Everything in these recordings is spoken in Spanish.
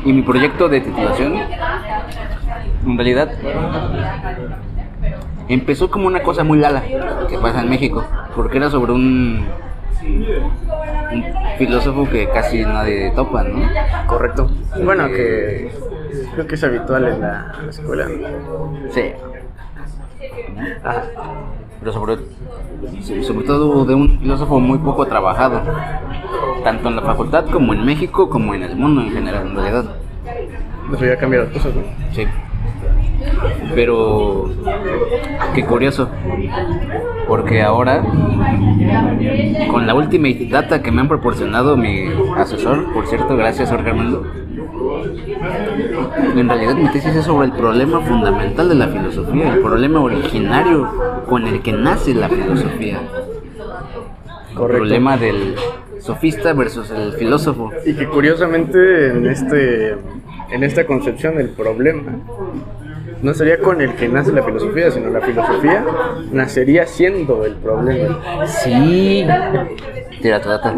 Y mi proyecto de titulación, en realidad, empezó como una cosa muy lala que pasa en México, porque era sobre un filósofo que casi nadie topa, ¿no? Correcto. Bueno, que creo que es habitual en la escuela, ¿no? Sí. Ajá. Pero sobre todo de un filósofo muy poco trabajado, tanto en la facultad como en México, como en el mundo en general, en realidad. Nos voy a cambiar las cosas, ¿no? Sí. Pero qué curioso, porque ahora, con la última data que me han proporcionado mi asesor, por cierto, gracias Jorge Armando, en realidad mi tesis es sobre el problema fundamental de la filosofía, el problema originario con el que nace la filosofía. Correcto. El problema del sofista versus el filósofo. Y que curiosamente en esta concepción del problema no sería con el que nace la filosofía, sino la filosofía nacería siendo el problema. Sí. Tira tu data.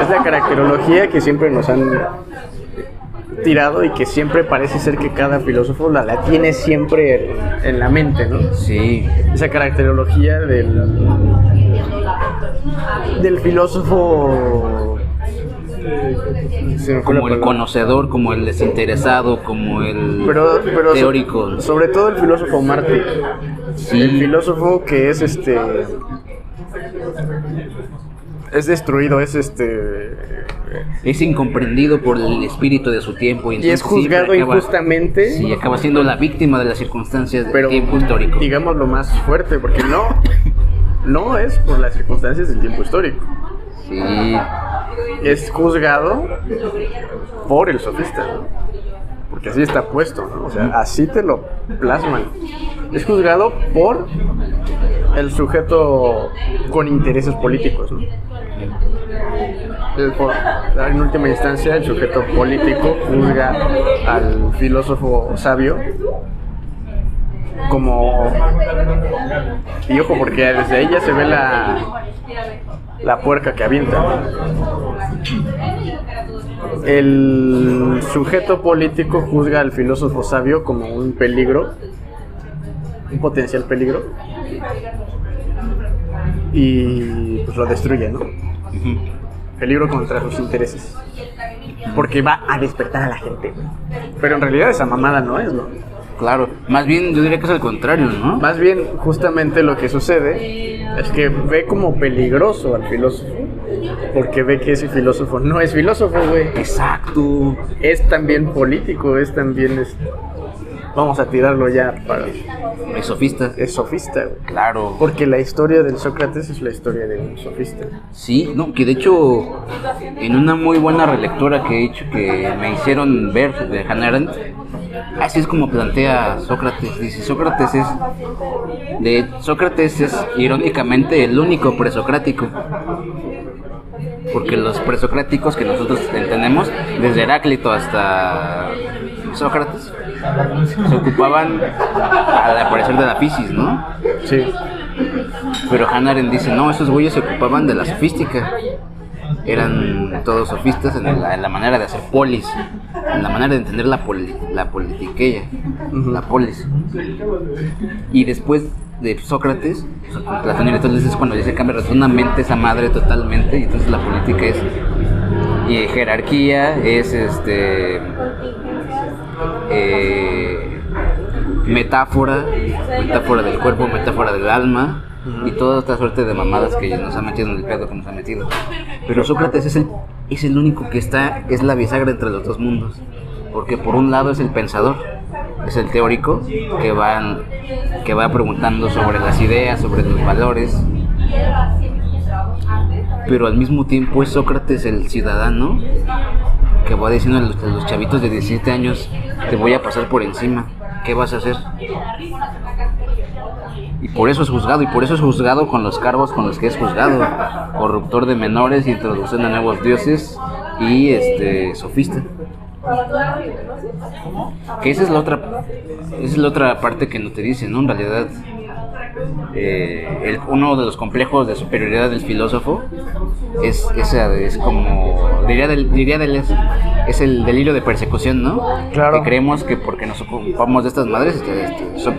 Es la caracterología que siempre nos han tirado y que siempre parece ser que cada filósofo la tiene siempre en la mente, ¿no? Sí. Esa caracterología del filósofo, como el conocedor, como el desinteresado, como el teórico. Sobre todo el filósofo mártir. Sí. El filósofo que es destruido, es incomprendido por el espíritu de su tiempo y es juzgado injustamente. Sí, acaba siendo la víctima de las circunstancias del tiempo histórico. Digamos lo más fuerte, porque no es por las circunstancias del tiempo histórico. Sí. Es juzgado por el sofista, ¿no? Porque así está puesto, ¿no? O sea, así te lo plasman. Es juzgado por el sujeto con intereses políticos, ¿no? En última instancia, el sujeto político juzga al filósofo sabio como... Y ojo, porque desde ella se ve la puerca que avienta. El sujeto político juzga al filósofo sabio como un peligro, un potencial peligro, y pues lo destruye, ¿no? Peligro contra sus intereses, porque va a despertar a la gente. Pero en realidad esa mamada no es, ¿no? Claro, más bien yo diría que es al contrario, ¿no? Más bien, justamente lo que sucede es que ve como peligroso al filósofo, porque ve que ese filósofo no es filósofo, güey. Exacto. Es también político, es también... Vamos a tirarlo ya para... Es sofista. Es sofista, güey. Claro. Porque la historia del Sócrates es la historia de un sofista. Sí, no, que de hecho, en una muy buena relectura que he hecho, que me hicieron ver de Hannah Arendt, así es como plantea Sócrates. Dice, Sócrates es irónicamente el único presocrático. Porque los presocráticos que nosotros entendemos, desde Heráclito hasta Sócrates, se ocupaban al parecer de la fisis, ¿no? Sí. Pero Hannah Arendt dice, no, esos güeyes se ocupaban de la sofística. Eran todos sofistas en la manera de hacer polis, en la manera de entender la politiqueya, la polis. Y después de Sócrates, o sea, con Platón y Aristóteles es cuando ya se cambia rotundamente esa madre totalmente, y entonces la política es jerarquía, es metáfora del cuerpo, metáfora del alma, y toda esta suerte de mamadas que nos ha metido en el pedo que nos ha metido. Pero Sócrates es el único que es la bisagra entre los dos mundos, porque por un lado es el pensador, es el teórico que va preguntando sobre las ideas, sobre los valores, pero al mismo tiempo es Sócrates el ciudadano que va diciendo a los chavitos de 17 años, te voy a pasar por encima, ¿qué vas a hacer? Y por eso es juzgado, con los cargos con los que es juzgado: corruptor de menores, introducción de nuevos dioses y sofista. Que esa es la otra parte que no te dicen, ¿no? En realidad, uno de los complejos de superioridad del filósofo es como es el delirio de persecución, ¿no? Claro. Que creemos que porque nos ocupamos de estas madres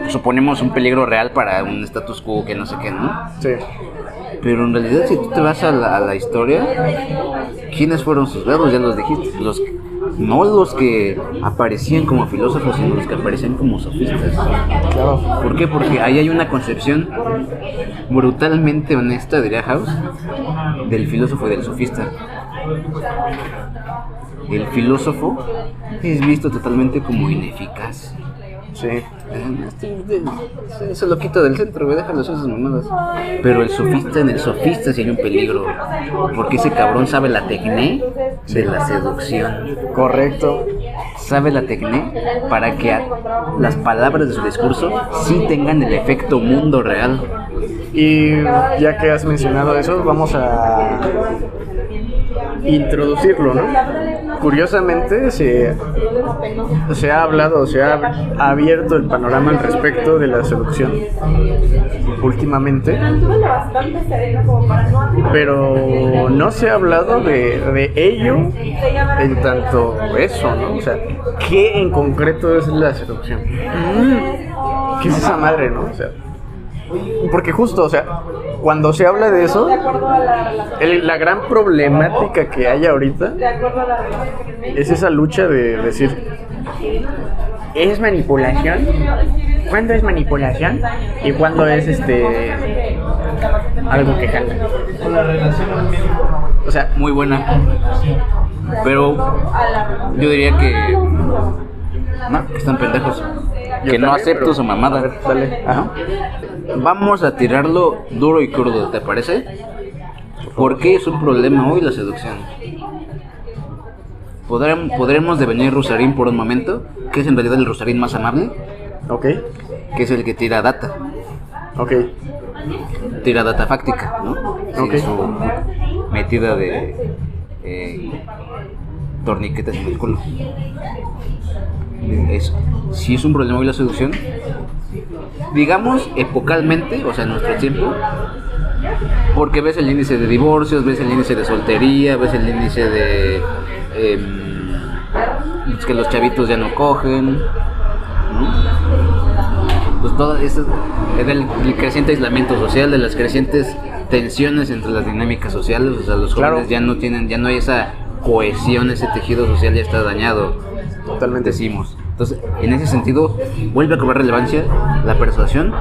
suponemos un peligro real para un status quo que no sé qué, ¿no? Sí. Pero en realidad, si tú te vas a la historia, ¿quiénes fueron sus lados? Ya los dijiste. No los que aparecían como filósofos, sino los que aparecían como sofistas. Claro. ¿Por qué? Porque ahí hay una concepción brutalmente honesta, diría House, del filósofo y del sofista. El filósofo es visto totalmente como ineficaz. Sí. Se lo quita del centro, güey, déjalo hacer esas mamadas. Pero en el sofista sí hay un peligro, porque ese cabrón sabe la técnica de la seducción. Correcto. Sabe la técnica para que las palabras de su discurso sí tengan el efecto mundo real. Y ya que has mencionado eso, vamos a introducirlo, ¿no? Curiosamente se ha hablado, se ha abierto el panorama al respecto de la seducción últimamente, pero no se ha hablado de ello en tanto eso, ¿no? O sea, ¿qué en concreto es la seducción? ¿Qué es esa madre, no? O sea, porque justo, o sea, cuando se habla de eso, la gran problemática que hay ahorita es esa lucha de decir, ¿es manipulación? ¿Cuándo es manipulación? ¿Y cuándo es algo que jala? O sea, muy buena. Pero yo diría que no, que están pendejos. Que no acepto su mamada. A ver, dale. Ajá. Vamos a tirarlo duro y crudo, ¿te parece? ¿Por qué es un problema hoy la seducción? ¿Podremos devenir Rusarín por un momento? Que es en realidad el Rusarín más amable. Ok. Que es el que tira data. Ok. Tira data fáctica, ¿no? Sin Ok. su metida de torniquetes en el culo. Si es un problema hoy la seducción, digamos epocalmente, o sea en nuestro tiempo, porque ves el índice de divorcios, ves el índice de soltería, ves el índice de que los chavitos ya no cogen, ¿no? Pues todo eso del creciente aislamiento social, de las crecientes tensiones entre las dinámicas sociales, o sea, los jóvenes ya no hay esa cohesión, ese tejido social ya está dañado. Totalmente. Decimos. Entonces, en ese sentido, vuelve a cobrar relevancia la persuasión,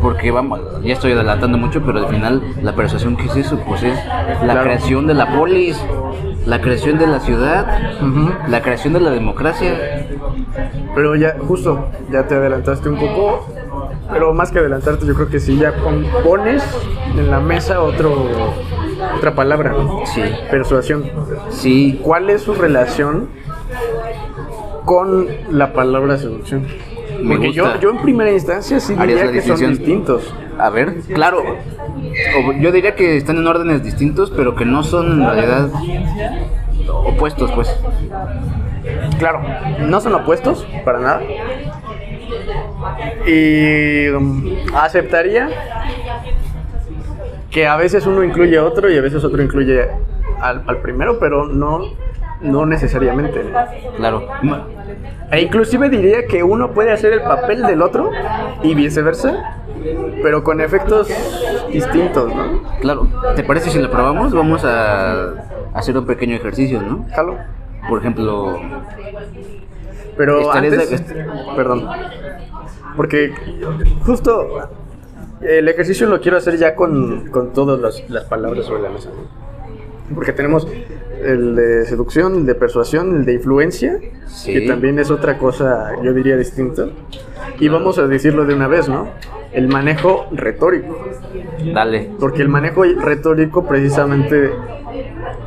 porque vamos, ya estoy adelantando mucho, pero al final, la persuasión, ¿qué es eso? Pues es la creación de la polis, la creación de la ciudad, la creación de la democracia. Pero ya, justo, ya te adelantaste un poco, pero más que adelantarte, yo creo que sí, ya pones en la mesa otra palabra, ¿no? Sí. Persuasión. Sí. ¿Cuál es su relación con la palabra seducción? Porque yo en primera instancia sí diría que son distintos. A ver, claro, yo diría que están en órdenes distintos, pero que no son en realidad opuestos, pues. Claro, no son opuestos, para nada. Y aceptaría que a veces uno incluye a otro y a veces otro incluye al primero, pero no necesariamente. Claro. E inclusive diría que uno puede hacer el papel del otro y viceversa, pero con efectos distintos, ¿no? Claro. ¿Te parece si lo probamos? Vamos a hacer un pequeño ejercicio, ¿no? Jalo. Por ejemplo... Pero antes... Perdón. Porque justo el ejercicio lo quiero hacer ya con todas las palabras sobre la mesa, ¿no? Porque tenemos el de seducción, el de persuasión, el de influencia, sí, que también es otra cosa, yo diría, distinta. Y vamos a decirlo de una vez, ¿no? El manejo retórico. Dale. Porque el manejo retórico precisamente,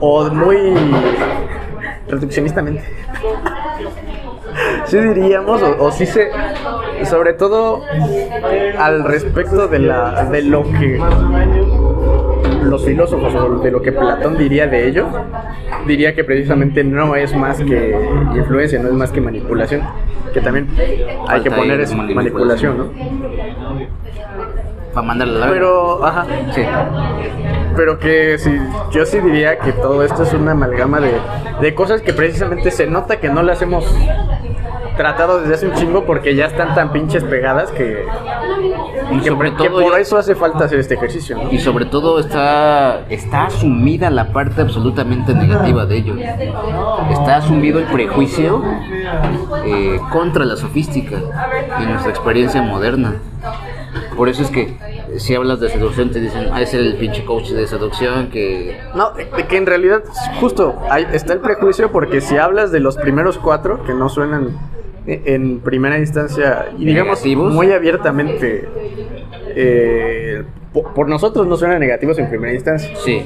o muy reduccionistamente, sí diríamos, o sí se... Sobre todo al respecto de lo que los filósofos, o de lo que Platón diría de ello, diría que precisamente no es más que influencia, no es más que manipulación, que también hay que poner es manipulación, ¿no? para mandarle a la verga. Pero, ajá. Sí. Pero que sí, yo sí diría que todo esto es una amalgama de cosas que precisamente se nota que no las hemos tratado desde hace un chingo porque ya están tan pinches pegadas que por eso hace falta hacer este ejercicio, ¿no? Y sobre todo está asumida la parte absolutamente negativa de ello. Está asumido el prejuicio contra la sofística en nuestra experiencia moderna. Por eso es que si hablas de seducción te dicen, es el pinche coach de seducción que... No, que en realidad justo ahí está el prejuicio porque si hablas de los primeros 4 que no suenan en primera instancia y digamos negativos, muy abiertamente por nosotros no suenan negativos en primera instancia. Sí.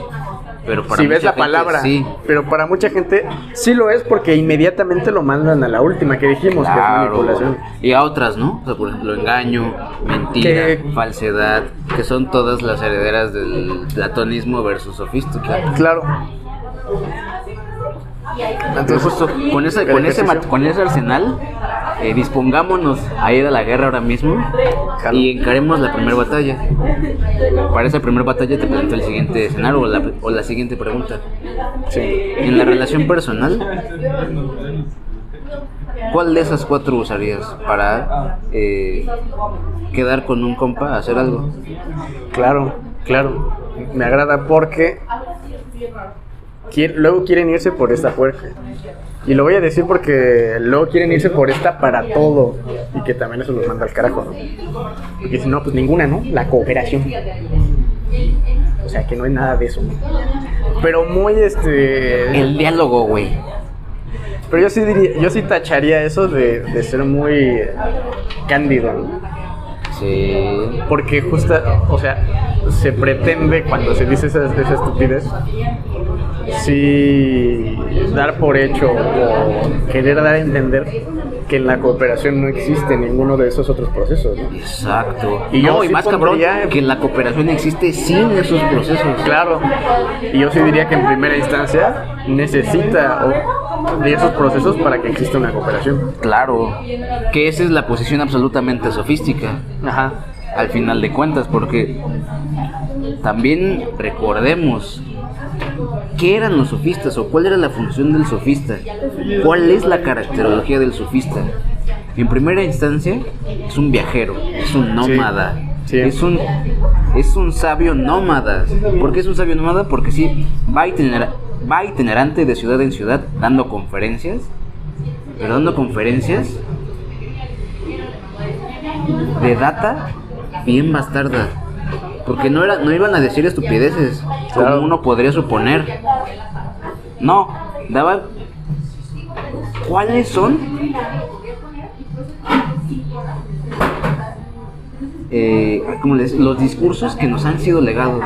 Pero para si ves la gente, palabra, sí. Pero para mucha gente sí lo es porque inmediatamente lo mandan a la última que dijimos, claro, que es manipulación. Y a otras, ¿no? O sea, por ejemplo, engaño, mentira, falsedad, que son todas las herederas del platonismo versus sofística. Claro. Entonces justo con ese arsenal dispongámonos a ir a la guerra ahora mismo y encaremos la primera batalla. Para esa primera batalla te planteo el siguiente escenario o la siguiente pregunta. Sí. En la relación personal, ¿cuál de esas 4 usarías para quedar con un compa a hacer algo? Claro. Me agrada porque luego quieren irse por esta puerta. Y lo voy a decir porque luego quieren irse por esta para todo. Y que también eso los manda al carajo, ¿no? Porque si no, pues ninguna, ¿no? La cooperación. O sea, que no hay nada de eso, ¿no? Pero muy El diálogo, güey. Pero yo sí tacharía eso de ser muy cándido, ¿no? Sí. Porque justo, o sea, se pretende cuando se dice esa estupidez, sí dar por hecho o querer dar a entender que en la cooperación no existe ninguno de esos otros procesos, ¿no? Exacto. Y yo y sí más cabrón, pondría que la cooperación existe sin esos procesos. Claro. Y yo sí diría que en primera instancia necesita de esos procesos para que exista una cooperación. Claro. Que esa es la posición absolutamente sofística. Ajá. Al final de cuentas, porque también recordemos qué eran los sofistas o cuál era la función del sofista, cuál es la caracterología del sofista. En primera instancia es un viajero, es un nómada, sí. es un sabio nómada. ¿Por qué es un sabio nómada? Porque sí, va itinerante de ciudad en ciudad dando conferencias, pero dando conferencias de data bien bastarda, porque no iban a decir estupideces, claro, como uno podría suponer. No, daban cuáles son los discursos que nos han sido legados.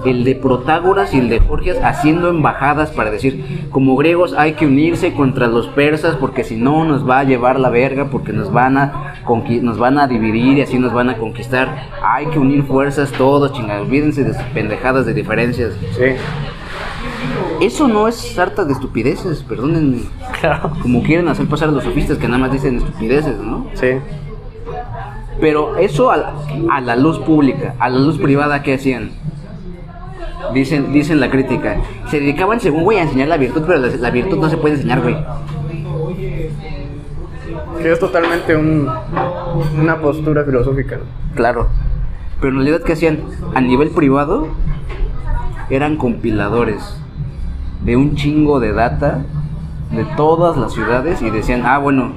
El de Protágoras y el de Gorgias haciendo embajadas para decir, como griegos hay que unirse contra los persas porque si no nos va a llevar la verga, porque nos van a dividir y así nos van a conquistar. Hay que unir fuerzas todos, chingados, olvídense de sus pendejadas de diferencias. Sí. Eso no es sarta de estupideces, perdónenme. Claro. Como quieren hacer pasar a los sofistas que nada más dicen estupideces, ¿no? Sí. Pero eso a la luz pública, a la luz privada, ¿qué hacían? Dicen la crítica. Se dedicaban, según, güey, a enseñar la virtud, pero la virtud no se puede enseñar, güey. Que es totalmente una postura filosófica, ¿no? Claro. Pero en realidad, ¿qué hacían? A nivel privado, eran compiladores de un chingo de data de todas las ciudades y decían, bueno,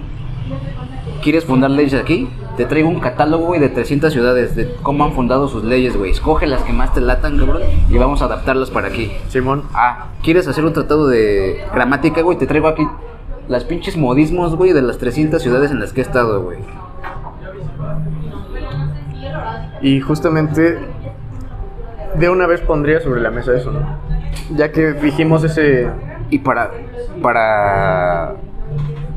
¿quieres fundar leyes aquí? Te traigo un catálogo, güey, de 300 ciudades de cómo han fundado sus leyes, güey. Escoge las que más te latan, cabrón, y vamos a adaptarlas para aquí. Simón. ¿Quieres hacer un tratado de gramática, güey? Te traigo aquí las pinches modismos, güey, de las 300 ciudades en las que he estado, güey. Y justamente de una vez pondría sobre la mesa eso, ¿no? Ya que dijimos ese... Y para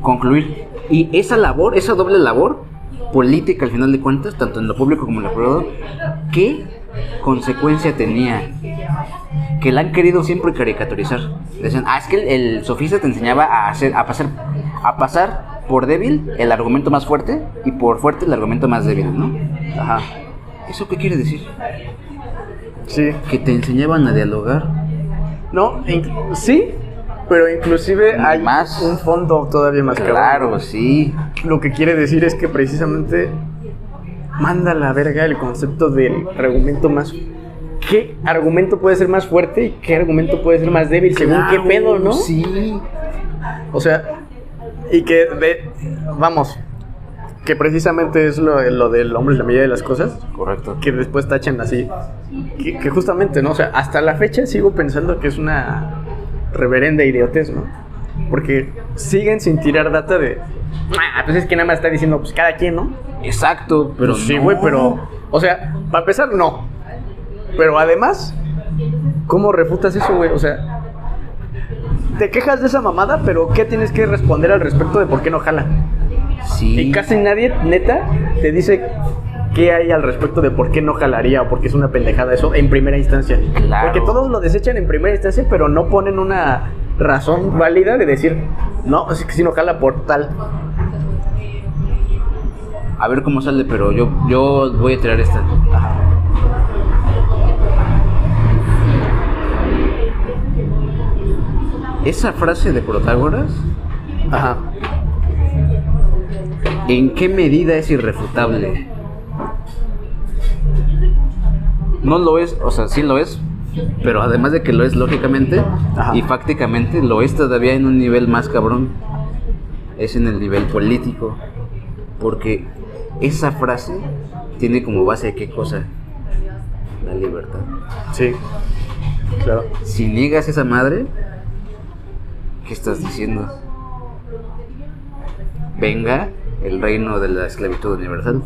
concluir, y esa doble labor política al final de cuentas, tanto en lo público como en lo privado, ¿qué consecuencia tenía? Que la han querido siempre caricaturizar. Decían, es que el sofista te enseñaba a pasar por débil el argumento más fuerte y por fuerte el argumento más débil, ¿no? Ajá. ¿Eso qué quiere decir? Sí. Que te enseñaban a dialogar. No, sí, pero inclusive hay Más. un fondo todavía más Claro, sí. Lo que quiere decir es que precisamente manda a la verga el concepto del argumento más... ¿Qué argumento puede ser más fuerte y qué argumento puede ser más débil? Según qué pedo, ¿no? Sí. O sea, y que vamos, que precisamente es lo del hombre en la medida de las cosas, Correcto. que después tachan así, que justamente, ¿no? O sea, hasta la fecha sigo pensando que es una reverenda idiotez, ¿no? Porque siguen sin tirar data de, pues es que nada más está diciendo, pues cada quien, ¿no? Exacto, pero Pues sí, no. güey, pero, o sea, para empezar, no. Pero además, ¿cómo refutas eso, güey? O sea, te quejas de esa mamada, pero ¿qué tienes que responder al respecto de por qué no jala? Sí. Y casi nadie, neta, te dice qué hay al respecto de por qué no jalaría o por qué es una pendejada eso en primera instancia. Claro. Porque todos lo desechan en primera instancia, pero no ponen una razón válida de decir, no, es que si no jala por tal. A ver cómo sale, pero yo voy a tirar esta. Ajá. Esa frase de Protágoras, Ajá. ¿en qué medida es irrefutable? No lo es, o sea, sí lo es, pero además de que lo es lógicamente Ajá. y fácticamente, lo es todavía en un nivel más cabrón. Es en el nivel político. Porque esa frase tiene como base ¿qué cosa? La libertad. Sí, claro. Si niegas esa madre, ¿qué estás diciendo? Venga el reino de la esclavitud universal.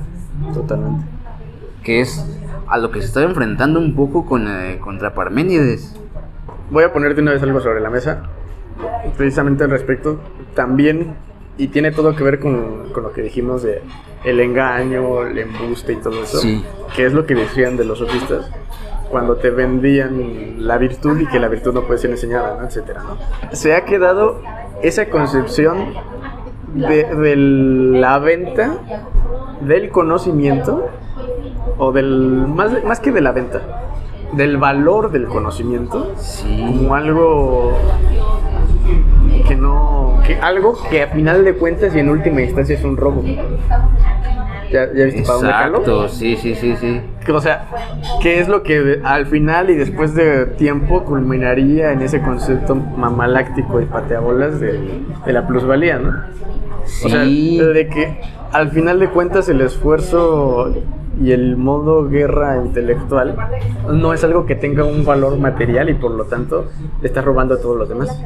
Totalmente. Que es a lo que se está enfrentando un poco contra Parménides. Voy a ponerte una vez algo sobre la mesa, precisamente al respecto, también, y tiene todo que ver con lo que dijimos de el engaño, el embuste y todo eso, Sí. que es lo que decían de los sofistas cuando te vendían la virtud y que la virtud no puede ser enseñada, ¿no? Etcétera, ¿no? Se ha quedado esa concepción de la venta del conocimiento, o más que de la venta, del valor del conocimiento, Sí. como algo algo que a final de cuentas y en última instancia es un robo. ¿Ya viste para dónde jalo? Exacto, sí. O sea, ¿qué es lo que al final y después de tiempo culminaría en ese concepto mamaláctico y pateabolas de la plusvalía, ¿no? O sea, Sí. de que al final de cuentas el esfuerzo y el modo guerra intelectual no es algo que tenga un valor material y por lo tanto le estás robando a todos los demás.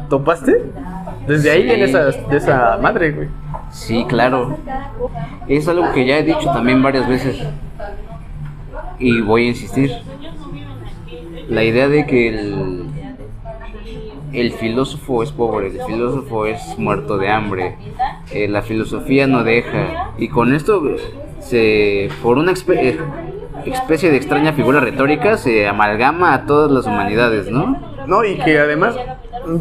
¿Topaste? Desde ahí Sí. viene esa madre, güey. Sí, claro. Es algo que ya he dicho también varias veces. Y voy a insistir. La idea de que el filósofo es pobre, el filósofo es muerto de hambre, la filosofía no deja. Y con esto, por una especie de extraña figura retórica, se amalgama a todas las humanidades, ¿no? No, y que además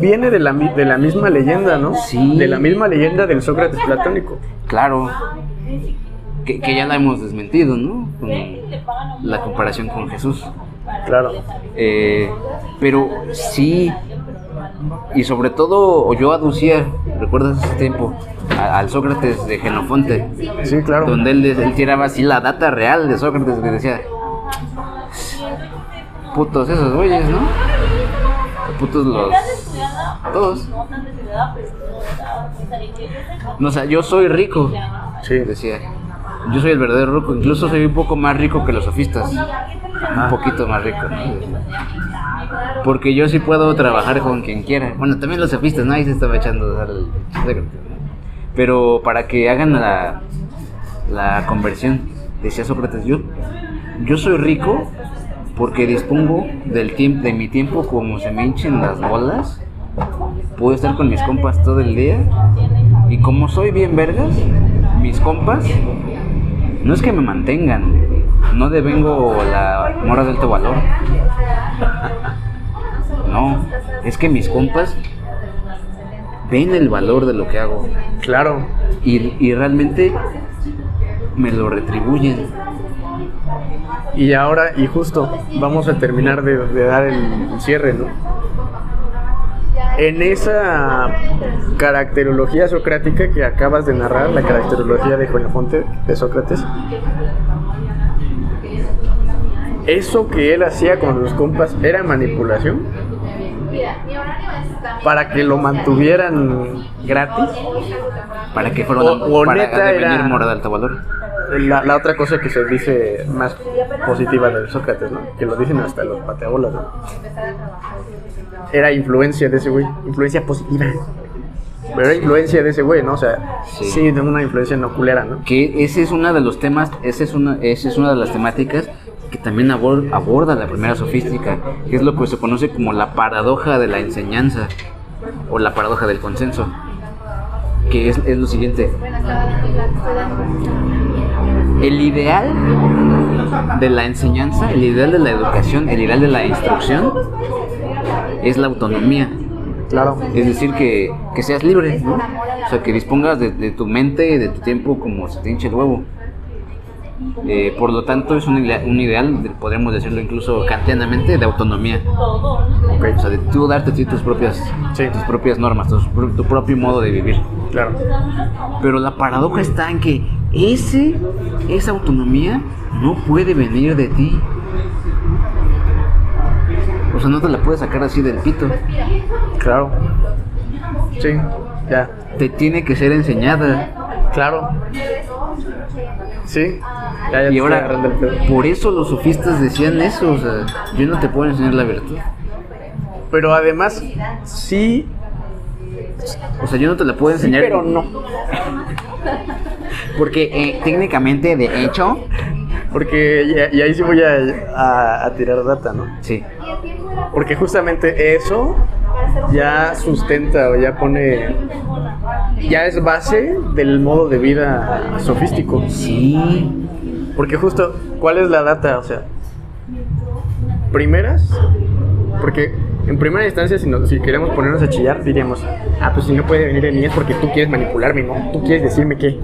viene de la misma leyenda, ¿no? Sí. De la misma leyenda del Sócrates platónico. Claro. Que ya la hemos desmentido, ¿no? Con la comparación con Jesús. Claro. Pero sí, y sobre todo yo aducía, ¿recuerdas ese tiempo? Al Sócrates de Genofonte, Sí, claro. donde él tiraba así la data real de Sócrates, que decía, putos esos güeyes, ¿no? Putos todos. No, o sea, yo soy rico, Sí. decía. Yo soy el verdadero rico, incluso soy un poco más rico que los sofistas. Un poquito más rico, ¿no? Porque yo sí puedo trabajar con quien quiera. Bueno, también los sofistas, ¿no? Ahí se estaba echando al Sócrates, ¿no? Pero para que hagan la conversión, decía Sócrates, yo soy rico porque dispongo de mi tiempo como se me hinchen las bolas. Puedo estar con mis compas todo el día. Y como soy bien vergas, mis compas no es que me mantengan, no devengo la mora de alto valor. No, es que mis compas ven el valor de lo que hago. Claro. Y realmente me lo retribuyen. Y ahora, y justo, vamos a terminar de dar el cierre, ¿no? En esa caracterología socrática que acabas de narrar, la caracterología de Jenofonte, de Sócrates, eso que él hacía con sus compas era manipulación para que lo mantuvieran gratis, Para que fuera o para neta devenir era mora de alto valor. la otra cosa que se dice más positiva de Sócrates, ¿no? Que lo dicen hasta los pateabolas, ¿no? Era influencia de ese güey, influencia positiva. Pero era influencia de ese güey, ¿no? O sea, sí, de una influencia no culera, ¿no? Que ese es uno de los temas, esa es una de las temáticas que también aborda la primera sofística, que es lo que se conoce como la paradoja de la enseñanza o la paradoja del consenso, que es lo siguiente. El ideal de la enseñanza, el ideal de la educación, el ideal de la instrucción es la autonomía. Claro. Es decir, que seas libre, ¿no? O sea, que dispongas de tu mente y de tu tiempo como se te hinche el huevo. Por lo tanto, es un ideal, podríamos decirlo incluso kantianamente, de autonomía. Okay. O sea, de tú darte tus propias normas, tu propio modo de vivir. Claro. Pero la paradoja está en que esa autonomía no puede venir de ti. O sea, no te la puedes sacar así del pito. Claro. Sí, ya. Te tiene que ser enseñada. Claro. Sí. Ya Y ahora, por eso los sofistas decían eso. O sea, yo no te puedo enseñar la virtud. Pero además, sí. O sea, yo no te la puedo enseñar. Sí, pero no. Porque técnicamente, de hecho. Porque, y ahí sí voy a tirar data, ¿no? Sí. Porque justamente eso ya sustenta o ya pone, ya es base del modo de vida sofístico. Sí. Porque justo, ¿cuál es la data? O sea, primeras, porque en primera instancia si queremos ponernos a chillar diríamos, pues si no puede venir de mí es porque tú quieres manipularme, ¿no? Tú quieres decirme qué.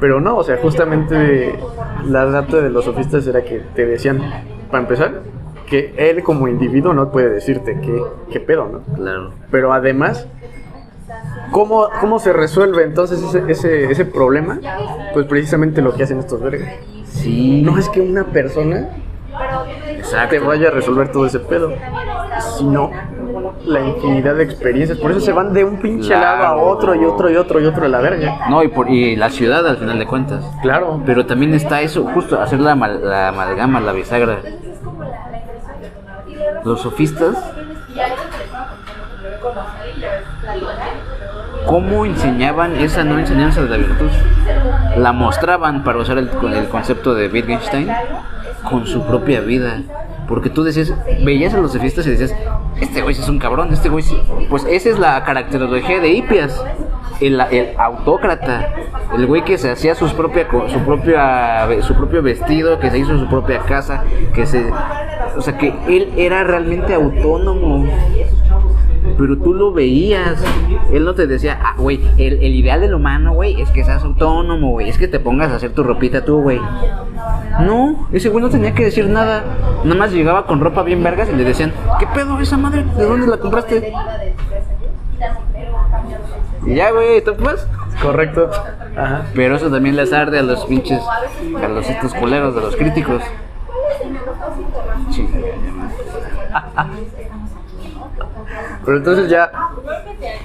Pero no, o sea, justamente la data de los sofistas era que te decían, para empezar, que él como individuo no puede decirte qué pedo, ¿no? Claro. Pero además, ¿cómo se resuelve entonces ese problema? Pues precisamente lo que hacen estos vergas. Sí. No es que una persona te vaya a resolver todo ese pedo, sino la infinidad de experiencias. Por eso se van de un pinche lado a otro y otro y otro y otro a la verga. No, y la ciudad al final de cuentas. Claro. Pero también está eso, justo hacer la amalgama, la bisagra. Los sofistas, ¿cómo enseñaban esa no enseñanza de la virtud? La mostraban, para usar el concepto de Wittgenstein, con su propia vida. Porque tú decías, veías a los sofistas y decías, este güey es un cabrón, este güey sí. Pues esa es la caracterología de Hipias, el autócrata, el güey que se hacía su propio vestido, que se hizo su propia casa, o sea, que él era realmente autónomo. Pero tú lo veías. Él no te decía, güey, el ideal del humano, güey, es que seas autónomo, güey, es que te pongas a hacer tu ropita tú, güey. No, ese güey no tenía que decir nada. Nada más llegaba con ropa bien vergas y le decían, ¿qué pedo esa madre? ¿De dónde la compraste? Y ya, güey, ¿tú pues? Correcto. Ajá. Pero eso también les arde a los pinches, a los estos culeros de los críticos. Sí. Pero entonces ya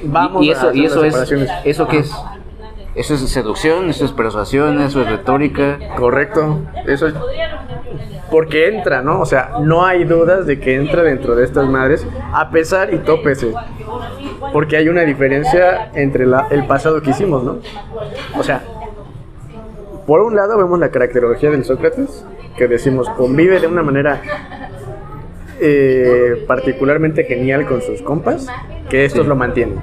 vamos y eso, a hacer y eso las es, separaciones. ¿eso qué es? Eso es seducción, eso es persuasión, eso es retórica. Correcto. Eso es porque entra, ¿no? O sea, no hay dudas de que entra dentro de estas madres, a pesar y tópese. Porque hay una diferencia entre el pasado que hicimos, ¿no? O sea, por un lado vemos la caracterología del Sócrates, que decimos convive de una manera particularmente genial con sus compas, que estos lo mantienen.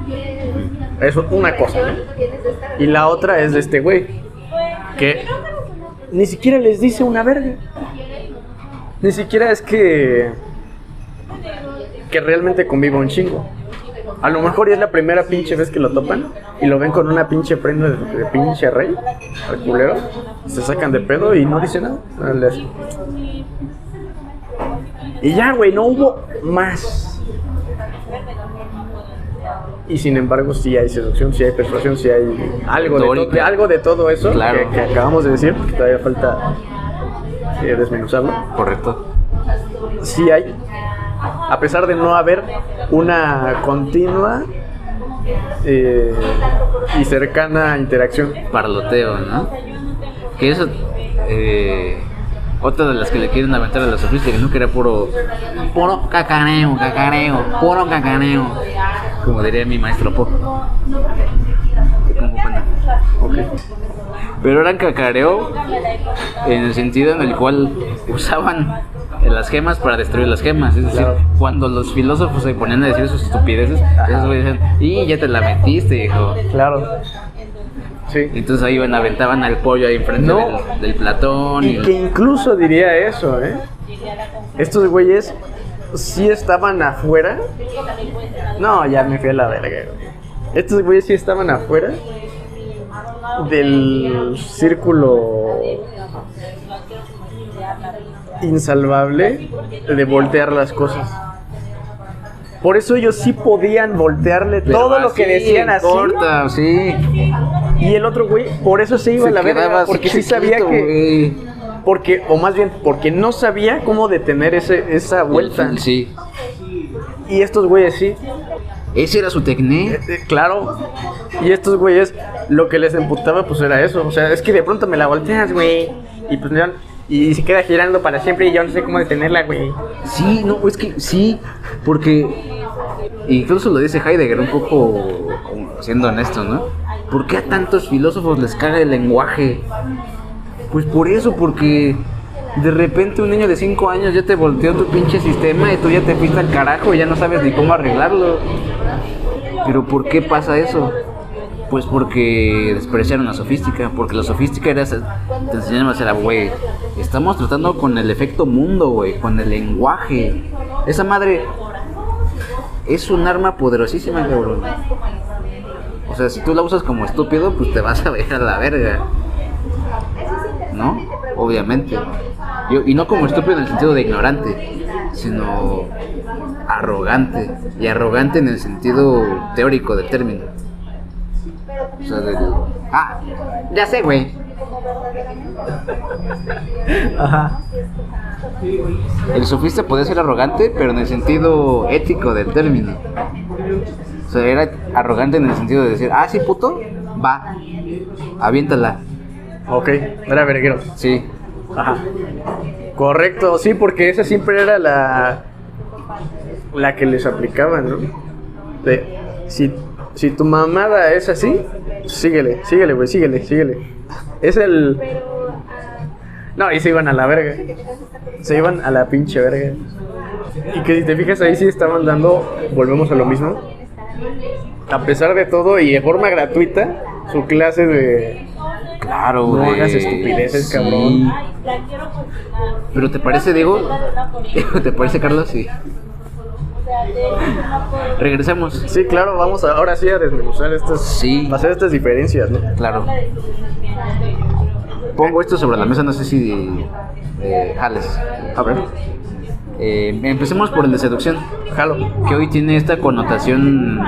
Eso es una cosa, ¿no? Y la otra es de este güey, que ni siquiera les dice una verga. Ni siquiera es que realmente conviva un chingo. A lo mejor ya es la primera pinche vez que lo topan y lo ven con una pinche prenda de pinche rey, al culero. Se sacan de pedo y no dicen nada. Y ya, güey, no hubo más. Y sin embargo, sí hay seducción, sí hay persuasión, sí hay algo de todo eso, claro, que acabamos de decir, porque todavía falta desmenuzarlo. Correcto. Sí hay, a pesar de no haber una continua y cercana interacción. Parloteo, ¿no? Que eso, otra de las que le quieren aventar a la sofista, que no, que era puro cacaneo, puro cacaneo, como diría mi maestro Po. Okay. Pero eran cacareo en el sentido en el cual usaban las gemas para destruir las gemas. Es decir, claro, cuando los filósofos se ponían a decir sus estupideces, esos güeyes decían, y ya te la metiste, hijo. Claro. Sí. Entonces ahí aventaban al pollo ahí enfrente del Platón. Y que incluso diría eso, estos güeyes sí estaban afuera. No, ya me fui a la verga, güey. Estos güeyes sí estaban afuera del círculo insalvable de voltear las cosas. Por eso ellos sí podían voltearle todo lo que decían así. Corta, sí. Y el otro güey, por eso se iba a la verga, porque sí sabía que... Porque, o más bien, porque no sabía cómo detener esa vuelta. Sí. Y estos güeyes sí. Ese era su técnica. Claro. Y estos güeyes, lo que les emputaba pues era eso. O sea, es que de pronto me la volteas, güey. Y pues y se queda girando para siempre y yo no sé cómo detenerla, güey. Sí, no, es que sí, porque incluso lo dice Heidegger un poco, siendo honesto, ¿no? ¿Por qué a tantos filósofos les caga el lenguaje? Pues por eso, porque de repente un niño de 5 años ya te volteó tu pinche sistema y tú ya te fuiste al carajo y ya no sabes ni cómo arreglarlo. ¿Pero por qué pasa eso? Pues porque despreciaron la sofística, porque la sofística era, te enseñaron a hacer, güey, estamos tratando con el efecto mundo, güey, con el lenguaje. Esa madre es un arma poderosísima, cabrón. O sea, si tú la usas como estúpido, pues te vas a ver a la verga, ¿no? Obviamente. Y no como estúpido en el sentido de ignorante, sino arrogante. Y arrogante en el sentido teórico del término. O sea, ya sé, güey. Ajá. El sofista podía ser arrogante, pero en el sentido ético del término. O sea, era arrogante en el sentido de decir, sí, puto, va, aviéntala. Ok, era verguero. Sí. Ajá. Correcto, sí, porque esa siempre era la que les aplicaban, ¿no? De, si tu mamada es así, síguele, güey, síguele. Es el... No, y se iban a la verga. Se iban a la pinche verga. Y que si te fijas ahí sí estaban dando, volvemos a lo mismo, a pesar de todo y de forma gratuita, su clase de... Claro, no hagas estupideces, sí, cabrón. ¿Pero te parece, Diego? ¿Te parece, Carlos? Sí. Regresamos. Sí, claro, vamos ahora sí a desmenuzar hacer estas diferencias, ¿no? Claro. Pongo esto sobre la mesa, no sé si jales. A ver. Empecemos por el de seducción. Jalo. Que hoy tiene esta connotación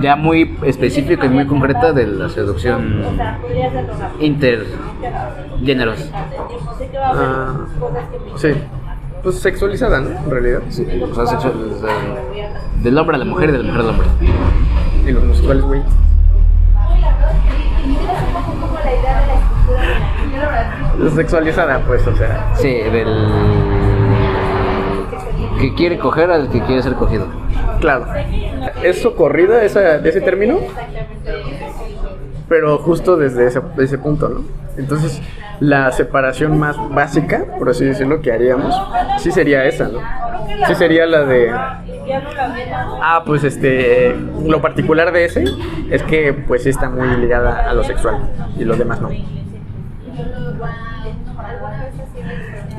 ya muy específica y muy concreta de la seducción intergéneros. Sí. Pues sexualizada, ¿no? En realidad. Sí, o sea, del hombre a la mujer y de la mujer al hombre. ¿Y los homosexuales, güey? Sexualizada, pues, o sea. Sí, del que quiere coger al que quiere ser cogido. Claro. ¿Es socorrida de ese término? Pero justo desde ese punto, ¿no? Entonces, la separación más básica, por así decirlo, que haríamos, sí sería esa, ¿no? Sí sería la de... pues lo particular de ese es que pues sí está muy ligada a lo sexual y lo demás no.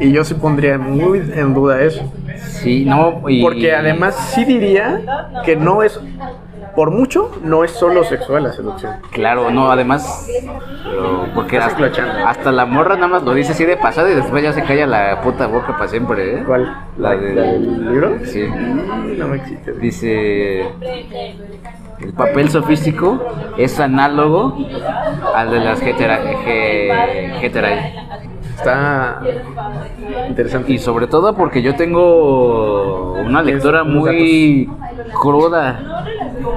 Y yo sí pondría muy en duda eso. Sí, no, y... Porque además sí diría que no es, por mucho, no es solo sexual la seducción. Claro, no, además, porque Estás enclochando. hasta la morra nada más lo dice así de pasada y después ya se calla la puta boca para siempre, ¿eh? ¿Cuál? La del libro? Sí. No me existe. Dice, el papel sofístico es análogo al de las heterae. Está interesante. Y sobre todo porque yo tengo una lectura muy cruda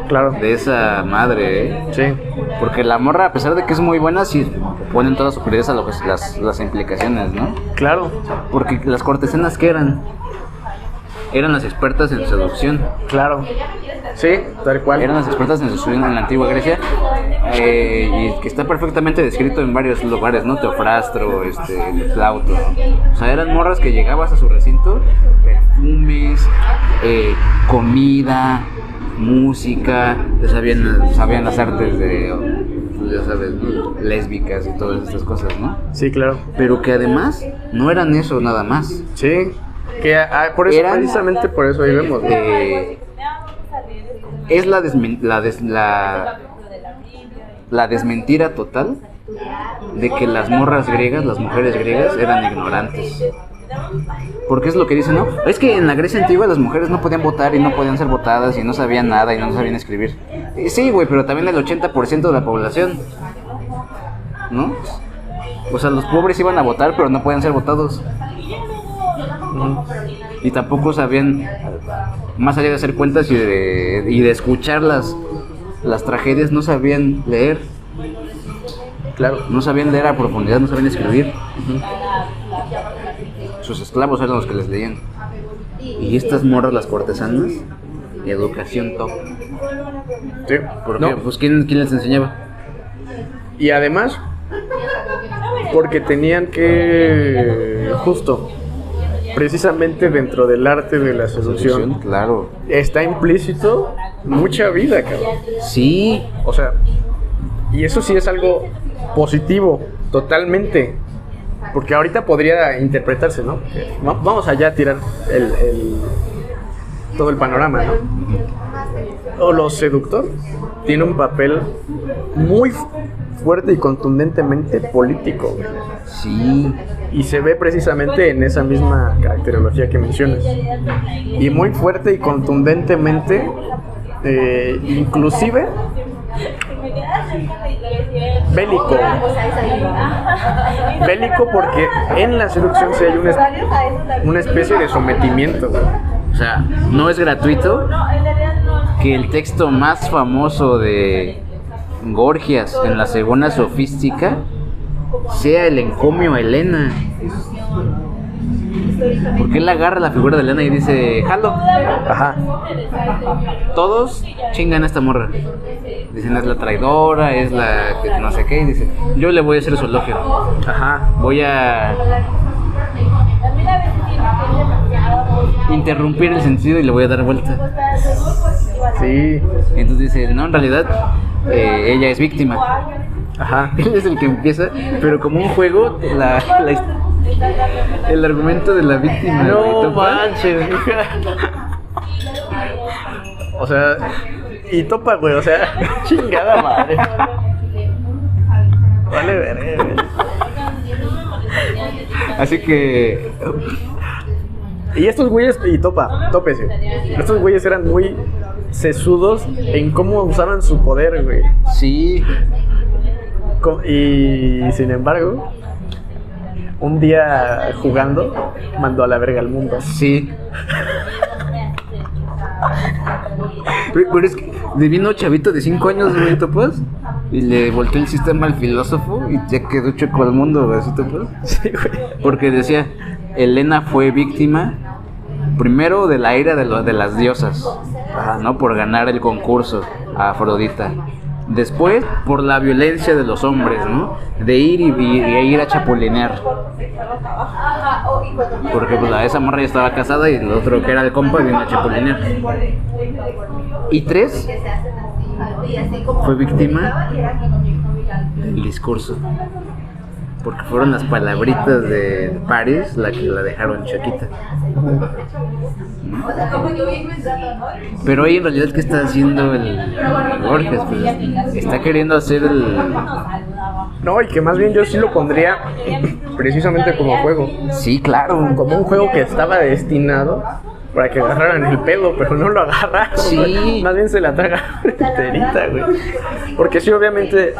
Claro. de esa madre, ¿eh? Sí. Porque la morra, a pesar de que es muy buena, sí ponen toda su prioridad a lo que las implicaciones, ¿no? Claro. Porque las cortesanas, ¿qué eran? Eran las expertas en seducción. Claro. Sí, tal cual. Eran las expertas en seducción en la antigua Grecia. Y que está perfectamente descrito en varios lugares, ¿no? Teofrastro, Plauto. O sea, eran morras que llegabas a su recinto, perfumes, comida, música, sabían las artes de, ya sabes, lésbicas y todas estas cosas, ¿no? Sí, claro. Pero que además no eran eso nada más. Sí. Que por eso, Eran, precisamente por eso ahí vemos, ¿no? Es la desmentira total de que las morras griegas, las mujeres griegas, eran ignorantes. Porque es lo que dicen, ¿no? Es que en la Grecia antigua las mujeres no podían votar y no podían ser votadas y no sabían nada y no sabían escribir. Y sí, güey, pero también el 80% de la población, ¿no? O sea, los pobres iban a votar, pero no podían ser votados. Y tampoco sabían, más allá de hacer cuentas y de escuchar las tragedias, no sabían leer. Claro. No sabían leer a profundidad, no sabían escribir. Sus esclavos eran los que les leían. Y estas morras, las cortesanas, educación top. Sí. ¿Por No. qué? Pues ¿quién les enseñaba? Y además, porque tenían que, justo, precisamente dentro del arte de la seducción, Claro. está implícito mucha vida, cabrón. Sí. O sea, y eso sí es algo positivo, totalmente. Porque ahorita podría interpretarse, ¿no? Vamos allá a tirar todo el panorama, ¿no? O lo seductor tiene un papel muy fuerte y contundentemente político, güey. Sí. Y se ve precisamente en esa misma caracterología que mencionas. Y muy fuerte y contundentemente, inclusive bélico. Bélico porque en la seducción sí hay una especie de sometimiento, güey. O sea, no es gratuito que el texto más famoso de Gorgias en la Segunda Sofística sea el encomio a Helena. Porque él agarra la figura de Helena y dice, jalo. Ajá. Todos chingan a esta morra. Dicen, es la traidora, es la que no sé qué. Y dice, yo le voy a hacer su elogio. Ajá. Voy a interrumpir el sentido y le voy a dar vuelta. Sí. Entonces dice, no, en realidad ella es víctima. Ajá. Él es el que empieza, pero como un juego, el argumento de la víctima. No ¿topa? manches. O sea, y topa, güey, o sea, chingada madre. Vale, verga, güey. Así que Y estos güeyes, y tópese. Estos güeyes eran muy sesudos en cómo usaban su poder, güey. sí, Y sin embargo, un día jugando, mandó a la verga al mundo. sí. Pero es que le vino un chavito de 5 años, güey, ¿topas? Y le volteó el sistema al filósofo y ya quedó chueco al mundo, güey, ¿sí topas? Sí, güey. Porque decía, Helena fue víctima primero de la ira de las diosas, ¿no? Por ganar el concurso a Afrodita. Después, por la violencia de los hombres, ¿no? De ir a chapulinear. Porque pues esa morra ya estaba casada y el otro que era el compa vino a chapulinear. Y 3, fue víctima del discurso. porque fueron las palabritas de Paris la que la dejaron chaquita. Pero ahí en realidad, ¿qué está haciendo el Borges? Pues está queriendo hacer el... No, y que más bien yo sí lo pondría precisamente como juego. Sí, claro. Como un juego que estaba destinado para que agarraran el pedo, pero no lo agarraron. Sí. Más bien se la traga enterita, güey. Porque sí, obviamente...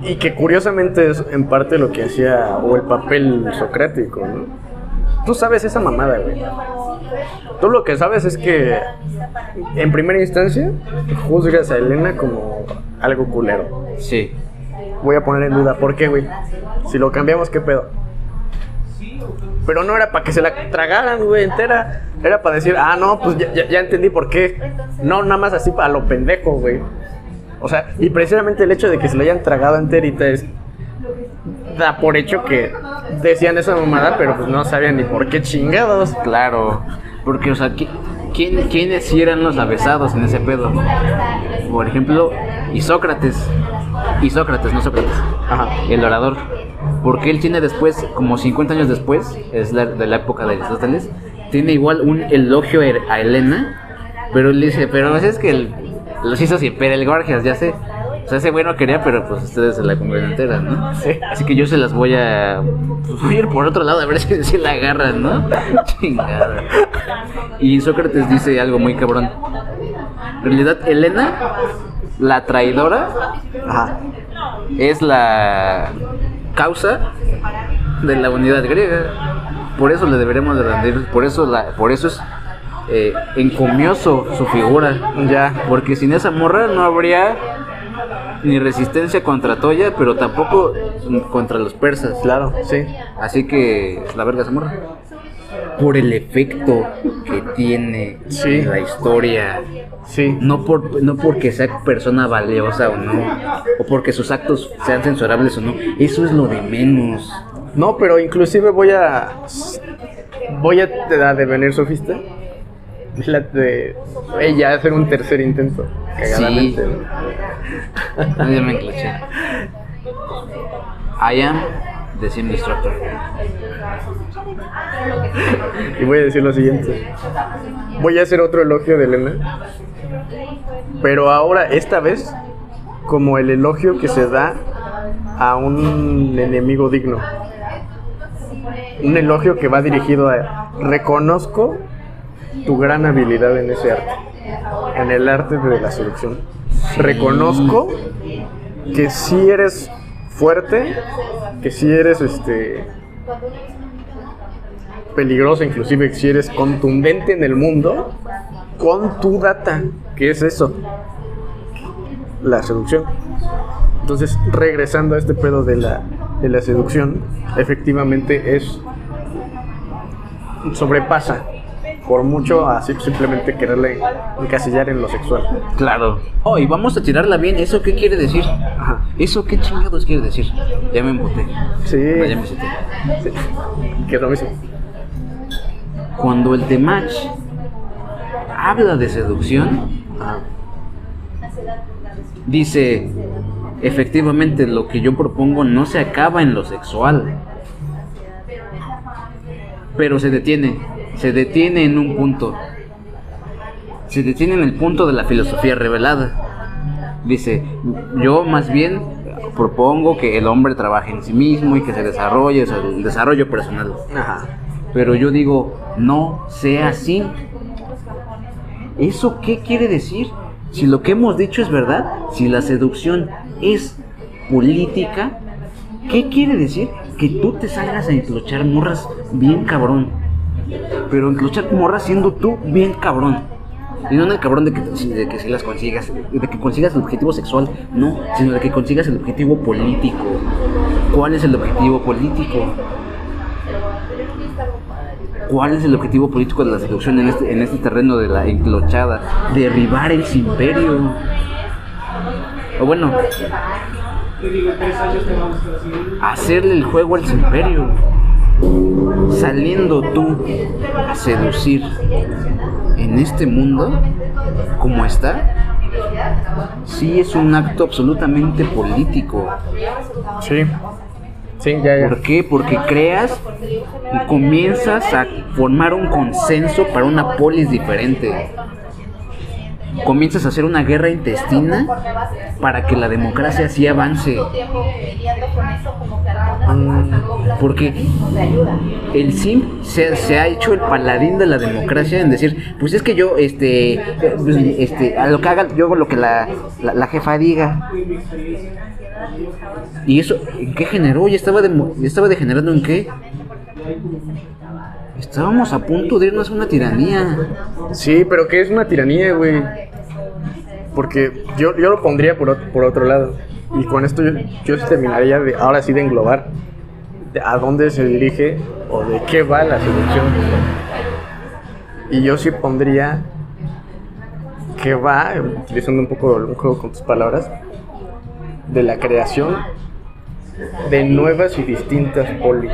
Y que curiosamente es en parte lo que hacía, o el papel socrático, ¿no? Tú sabes esa mamada, güey. Tú lo que sabes es que, en primera instancia, juzgas a Helena como algo culero. Sí. Voy a poner en duda, ¿por qué, güey? Si lo cambiamos, ¿qué pedo? Pero no era para que se la tragaran, güey, entera. Era para decir, no, pues ya entendí por qué. No, nada más así para lo pendejo, güey. O sea, y precisamente el hecho de que se la hayan tragado enterita da por hecho que decían esa mamada, pero pues no sabían ni por qué chingados. Claro, porque, o sea, ¿quiénes sí eran los avesados en ese pedo? Por ejemplo, Isócrates, no Sócrates. Ajá. El orador. Porque él tiene después, como 50 años después, es de la época de Aristóteles, tiene igual un elogio a Helena, pero él dice, pero es que los hizo sin pera el Gorgias, ya sé. O sea, ese güey no quería, pero pues ustedes se la comieron entera, ¿no? Sí. Así que yo se las voy a... Pues voy a ir por otro lado a ver si la agarran, ¿no? Chingada. Y Sócrates dice algo muy cabrón. En realidad, Helena, la traidora, es la causa de la unidad griega. Por eso le deberemos de rendir. Por eso es... encomioso su figura, ya, porque sin esa morra no habría ni resistencia contra Troya, pero tampoco contra los persas. Claro, sí. Así que la verga esa morra. Por el efecto que tiene en la historia. Sí. No porque sea persona valiosa o no, o porque sus actos sean censurables o no. Eso es lo de menos. No, pero inclusive voy a devenir sofista. De ella hacer un tercer intento cagadamente. Sí. No, ya me encloché. I am the Sim Destructor. Y voy a decir lo siguiente. Voy a hacer otro elogio de Helena, pero ahora, esta vez, como el elogio que se da a un enemigo digno. Un elogio que va dirigido a: reconozco tu gran habilidad en ese arte, en el arte de la seducción. Reconozco que sí eres fuerte, que sí eres peligroso, inclusive que sí eres contundente en el mundo con tu data, que es eso, la seducción. Entonces, regresando a este pedo de la seducción, efectivamente sobrepasa por mucho así simplemente quererle encasillar en lo sexual. Claro. Oh, y vamos a tirarla bien. ¿Eso qué quiere decir? Ajá. ¿Eso qué chingados quiere decir? Ya me emboté. Sí. No, ya me senté. Sí. ¿Qué es lo mismo? Cuando el Temach habla de seducción, dice, efectivamente lo que yo propongo no se acaba en lo sexual, pero se detiene en un punto. Se detiene en el punto de la filosofía revelada. Dice, yo más bien propongo que el hombre trabaje en sí mismo y que se desarrolle, o sea, el desarrollo personal. Ajá. Pero yo digo, no sea así. ¿Eso qué quiere decir? Si lo que hemos dicho es verdad, si la seducción es política, ¿qué quiere decir? Que tú te salgas a enclochar morras bien cabrón. Pero enclochar morras siendo tú bien cabrón. Y no en el cabrón de que si las consigas, de que consigas el objetivo sexual, no, sino de que consigas el objetivo político. ¿Cuál es el objetivo político? ¿Cuál es el objetivo político de la seducción en este terreno de la enclochada? Derribar el imperio. O bueno, hacerle el juego al imperio. Saliendo tú a seducir en este mundo como está, sí es un acto absolutamente político. Sí. Sí, ya. ¿Por qué? Porque creas y comienzas a formar un consenso para una polis diferente. Comienzas a hacer una guerra intestina para que la democracia sí avance. Porque el SIM se ha hecho el paladín de la democracia en decir, pues es que yo, a lo que haga, yo hago lo que la jefa diga. ¿Y eso en qué generó? ¿Ya estaba degenerando en qué? Estábamos a punto de irnos a una tiranía. Sí, pero ¿qué es una tiranía, güey? Porque yo lo pondría por otro lado. Y con esto yo terminaría ahora sí de englobar a dónde se dirige o de qué va la seducción. Y yo sí pondría que va, utilizando un poco un juego con tus palabras, de la creación de nuevas y distintas polis.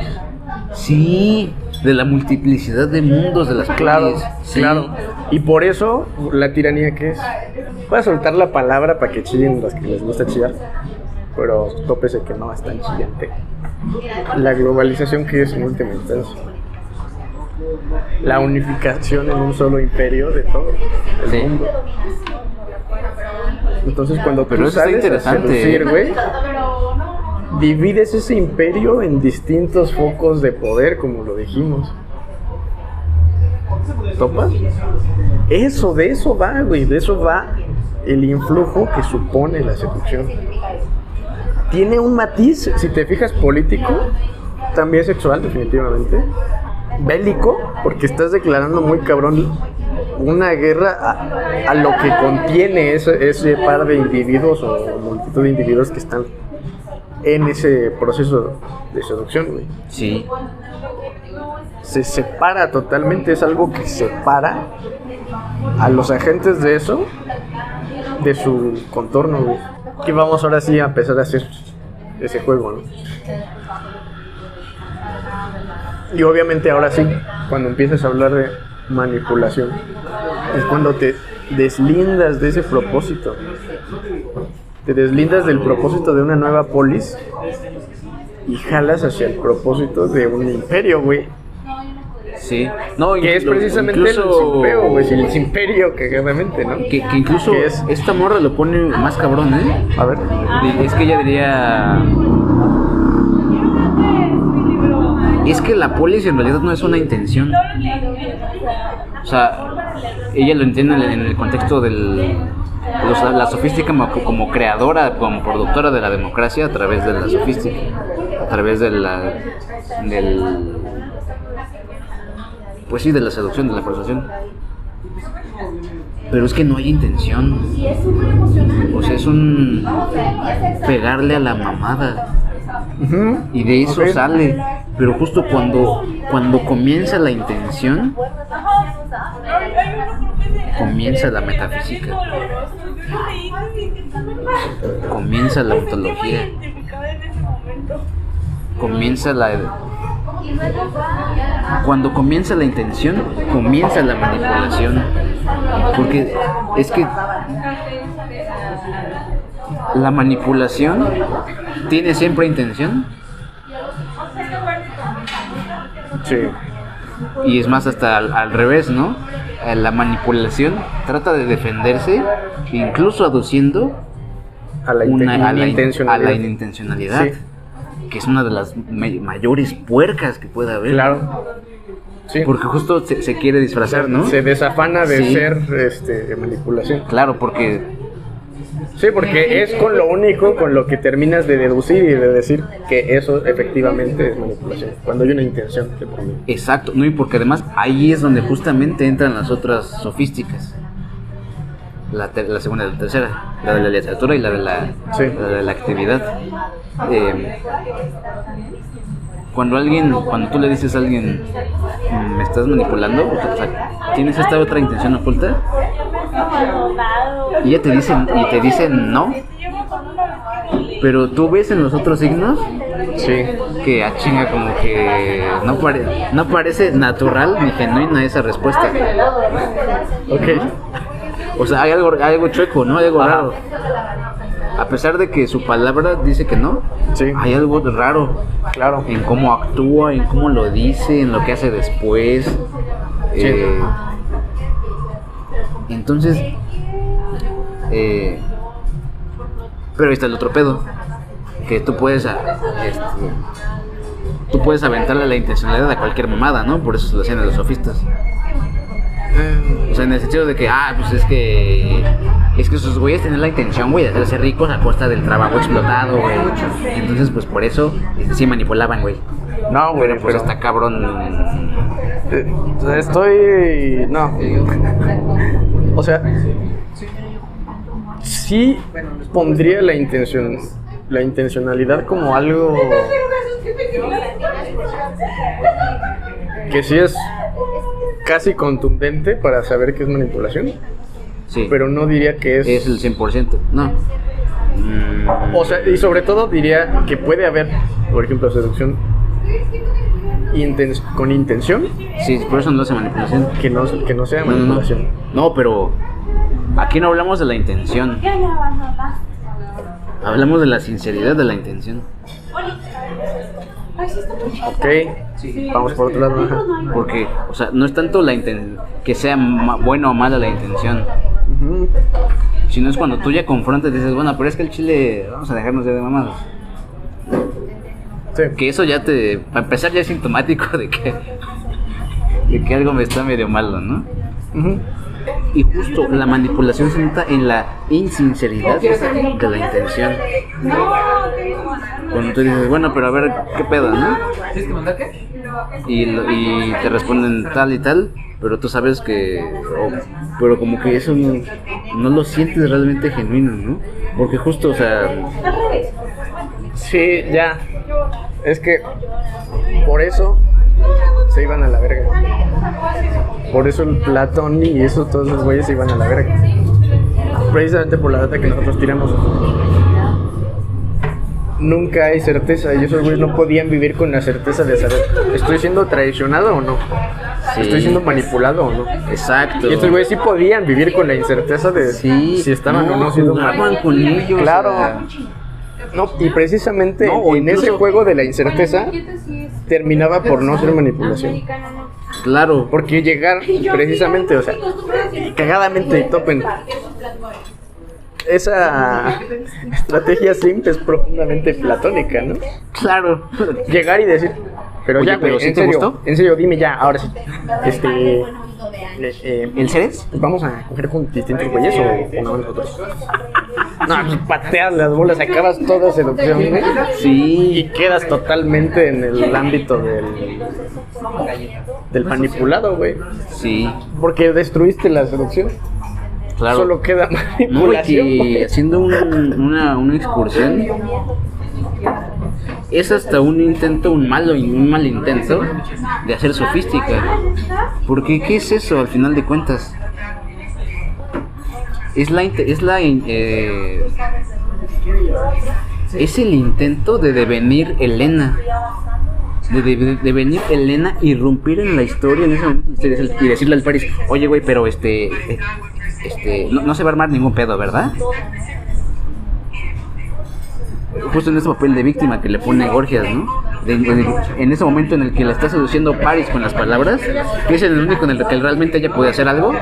Sí, de la multiplicidad de mundos de las polis. Sí. Claro. Y por eso, la tiranía, ¿qué es? Voy a soltar la palabra para que chillen los que les gusta chillar, pero tópese que no es tan chillante. La globalización, ¿qué es en última instancia? La unificación en un solo imperio de todo el mundo. Entonces, cuando tú sales a seducir, güey, divides ese imperio en distintos focos de poder, como lo dijimos. ¿Topas? De eso va, güey. De eso va el influjo que supone la seducción. Tiene un matiz, si te fijas, político, también sexual, definitivamente. Bélico, porque estás declarando muy cabrón una guerra a lo que contiene ese par de individuos o multitud de individuos que están en ese proceso de seducción, güey. Sí. Se separa totalmente, es algo que separa a los agentes de eso de su contorno, güey. Que vamos ahora sí a empezar a hacer ese juego, ¿no? Y obviamente ahora sí, cuando empiezas a hablar de manipulación, es cuando te deslindas de ese propósito. Te deslindas del propósito de una nueva polis y jalas hacia el propósito de un imperio, güey. Sí. No, que es precisamente incluso el simpeo, güey. El imperio, que obviamente, ¿no? Que incluso esta morra lo pone más cabrón, ¿eh? A ver. Es que ella diría... Es que la polis en realidad no es una intención. O sea, ella lo entiende en el contexto del... la sofística como creadora, como productora de la democracia a través de la sofística. A través de pues sí, de la seducción, de la persuasión. Pero es que no hay intención. O sea, es un pegarle a la mamada. Uh-huh. Y de eso sale. Pero justo cuando comienza la intención, comienza la metafísica, comienza la ontología, comienza cuando comienza la intención, comienza la manipulación. Porque es que la manipulación tiene siempre intención. Sí. Y es más, hasta al revés, ¿no? La manipulación trata de defenderse, incluso aduciendo a la inintencionalidad. Sí. Que es una de las mayores puercas que puede haber. Claro. Sí. Porque justo se quiere disfrazar, ¿no? Se desafana de ser manipulación. Claro, porque... Sí, porque es con lo único con lo que terminas de deducir y de decir que eso efectivamente es manipulación, cuando hay una intención de por medio. Exacto, no, y porque además ahí es donde justamente entran las otras sofísticas. La segunda y la tercera, la de la literatura y la de la actividad. Cuando tú le dices a alguien, me estás manipulando, o sea, tienes esta otra intención oculta, y te dicen no, pero tú ves en los otros signos, sí, que chinga, como que no parece natural ni genuina esa respuesta. Ok. O sea, hay algo chueco, ¿no? Hay algo raro. A pesar de que su palabra dice que no, Sí. hay algo raro. Claro. En cómo actúa, en cómo lo dice, en lo que hace después. Sí. Entonces, pero ahí está el otro pedo, que tú puedes aventarle la intencionalidad a cualquier mamada, ¿no? Por eso se lo hacían a los sofistas. O sea, en el sentido de que, pues es que esos güeyes tienen la intención, güey, de hacerse ricos a costa del trabajo explotado, güey. Entonces, pues por eso sí manipulaban, güey. No, güey, Pero pues está cabrón. No. O sea, sí pondría la intencionalidad como algo que sí es casi contundente para saber que es manipulación, Sí. pero no diría que Es el 100%, no. O sea, y sobre todo diría que puede haber, por ejemplo, seducción con intención, Sí, por eso no hace manipulación. que no sea No, no, no. manipulación. No, pero aquí no hablamos de la intención. Hablamos de la sinceridad de la intención. Ok, vamos por otro lado. Ajá. Porque, o sea, no es tanto que sea buena o mala la intención, Ujú. sino es cuando tú ya confrontas y dices, bueno, pero es que el chile, vamos a dejarnos ya de mamadas. Sí. Que eso ya para empezar ya es sintomático de que algo me está medio malo, ¿no? Ujú. Y justo la manipulación se nota en la insinceridad de la intención. Cuando tú dices, bueno, pero a ver, ¿qué pedo, no? ¿Tienes que mandar qué? Y te responden tal y tal, pero tú sabes pero como que eso no lo sientes realmente genuino, ¿no? Porque justo, o sea, Sí, ya. Es que por eso se iban a la verga. Por eso el Platón y eso, todos los güeyes se iban a la verga. Precisamente por la data que nosotros tiramos. Nunca hay certeza y esos güeyes no podían vivir con la certeza de saber, ¿estoy siendo traicionado o no? Sí. ¿Estoy siendo manipulado o no? exacto. Y estos güeyes sí podían vivir con la incerteza de Sí, si estaban o no siendo jugaban con ellos. Claro. O sea, No, y precisamente No, o en ese incluso- juego de la incerteza terminaba por no ser manipulación. claro. Porque llegar precisamente, o sea, cagadamente y topen. Esa estrategia simple es profundamente platónica, ¿no? Claro. Llegar y decir, pero Oye, ya, güey, pero ¿sí en te serio, gustó? en serio, dime ya, ahora sí. ¿El Ceres? ¿Vamos a coger con distintos güeyes o no nosotros? No, pues pateas las bolas, acabas toda seducción, güey. Sí. Y quedas totalmente en el ámbito del manipulado, güey. Sí, Porque destruiste la seducción. claro. Solo queda No, y manipulación, que güey. haciendo una excursión es hasta un mal intento de hacer sofística. Porque ¿qué es eso al final de cuentas? Es el intento de devenir Elena. De devenir Elena, irrumpir en la historia en ese momento y decirle al Paris, oye güey, pero no se va a armar ningún pedo, ¿verdad? Justo en ese papel de víctima que le pone Gorgias, ¿no? En ese momento en el que la está seduciendo Paris con las palabras, que es el único en el que realmente ella puede hacer algo,